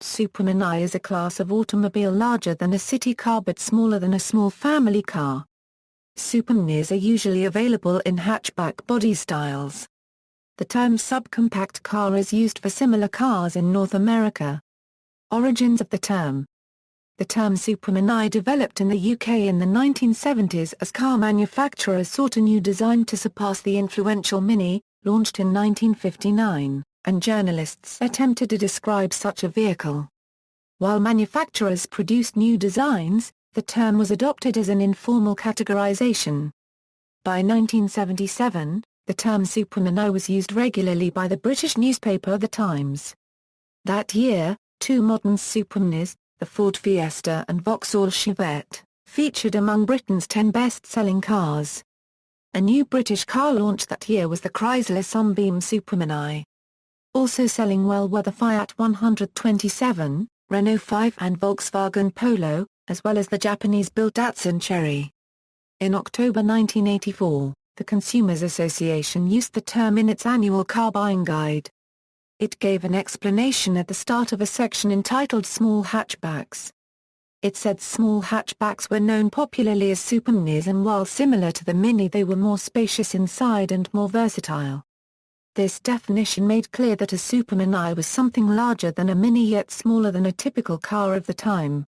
Supermini is a class of automobile larger than a city car but smaller than a small family car. Superminis are usually available in hatchback body styles. The term subcompact car is used for similar cars in North America. Origins of the term. The term Supermini developed in the UK in the 1970s as car manufacturers sought a new design to surpass the influential Mini, launched in 1959, and journalists attempted to describe such a vehicle. While manufacturers produced new designs, the term was adopted as an informal categorization. By 1977, the term Supermini was used regularly by the British newspaper The Times. That year, two modern Superminis, the Ford Fiesta and Vauxhall Chevette, featured among Britain's 10 best-selling cars. A new British car launched that year was the Chrysler Sunbeam Supermini. Also selling well were the Fiat 127, Renault 5 and Volkswagen Polo, as well as the Japanese-built Datsun Cherry. In October 1984, the Consumers Association used the term in its annual car buying guide. It gave an explanation at the start of a section entitled Small Hatchbacks. It said small hatchbacks were known popularly as Superminis, and while similar to the Mini they were more spacious inside and more versatile. This definition made clear that a Supermini was something larger than a Mini yet smaller than a typical car of the time.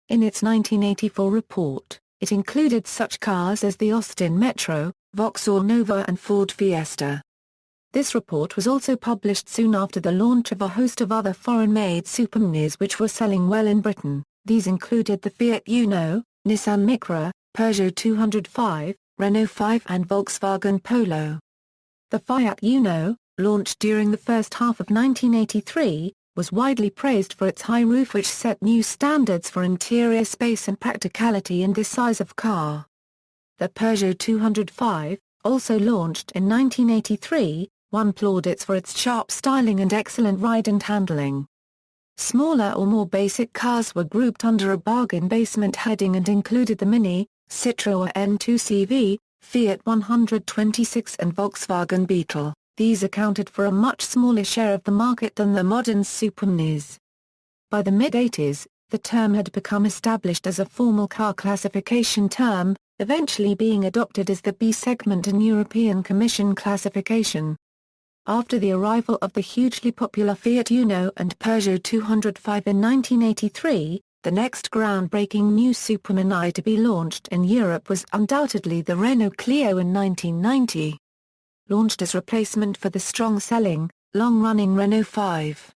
In its 1984 report, it included such cars as the Austin Metro, Vauxhall Nova and Ford Fiesta. This report was also published soon after the launch of a host of other foreign-made Superminis which were selling well in Britain. These included the Fiat Uno, Nissan Micra, Peugeot 205, Renault 5 and Volkswagen Polo. The Fiat Uno, launched during the first half of 1983, was widely praised for its high roof which set new standards for interior space and practicality in this size of car. The Peugeot 205, also launched in 1983, won plaudits for its sharp styling and excellent ride and handling. Smaller or more basic cars were grouped under a bargain basement heading and included the Mini, Citroën N2CV, Fiat 126 and Volkswagen Beetle. These accounted for a much smaller share of the market than the modern Superminis. By the mid-80s, the term had become established as a formal car classification term, eventually being adopted as the B segment in European Commission classification. After the arrival of the hugely popular Fiat Uno and Peugeot 205 in 1983, the next groundbreaking new Supermini to be launched in Europe was undoubtedly the Renault Clio in 1990. Launched as replacement for the strong-selling, long-running Renault 5.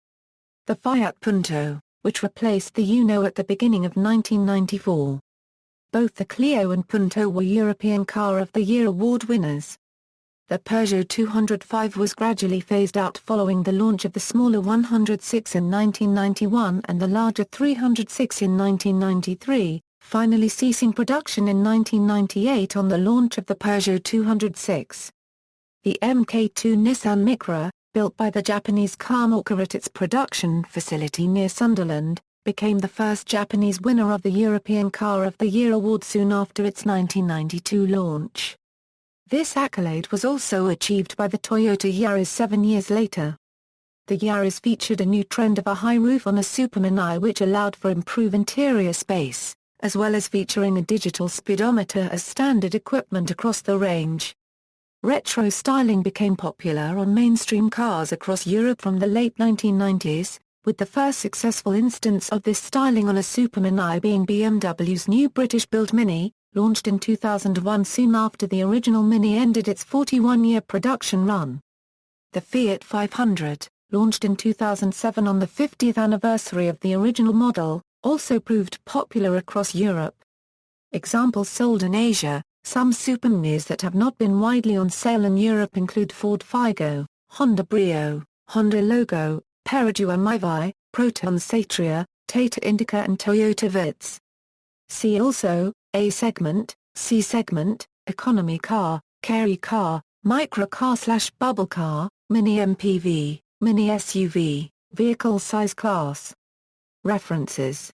The Fiat Punto, which replaced the Uno at the beginning of 1994. Both the Clio and Punto were European Car of the Year award winners. The Peugeot 205 was gradually phased out following the launch of the smaller 106 in 1991 and the larger 306 in 1993, finally ceasing production in 1998 on the launch of the Peugeot 206. The Mk2 Nissan Micra, built by the Japanese carmaker at its production facility near Sunderland, became the first Japanese winner of the European Car of the Year award soon after its 1992 launch. This accolade was also achieved by the Toyota Yaris 7 years later. The Yaris featured a new trend of a high roof on a Supermini which allowed for improved interior space, as well as featuring a digital speedometer as standard equipment across the range. Retro styling became popular on mainstream cars across Europe from the late 1990s, with the first successful instance of this styling on a Supermini being BMW's new British-built Mini, launched in 2001 soon after the original Mini ended its 41-year production run. The Fiat 500, launched in 2007 on the 50th anniversary of the original model, also proved popular across Europe. Examples sold in Asia. Some Superminis that have not been widely on sale in Europe include Ford Figo, Honda Brio, Honda Logo, Perodua Myvi, Proton Satria, Tata Indica and Toyota Vitz. See also, A segment, C segment, economy car, carry car, micro car/bubble car, mini MPV, mini SUV, vehicle size class. References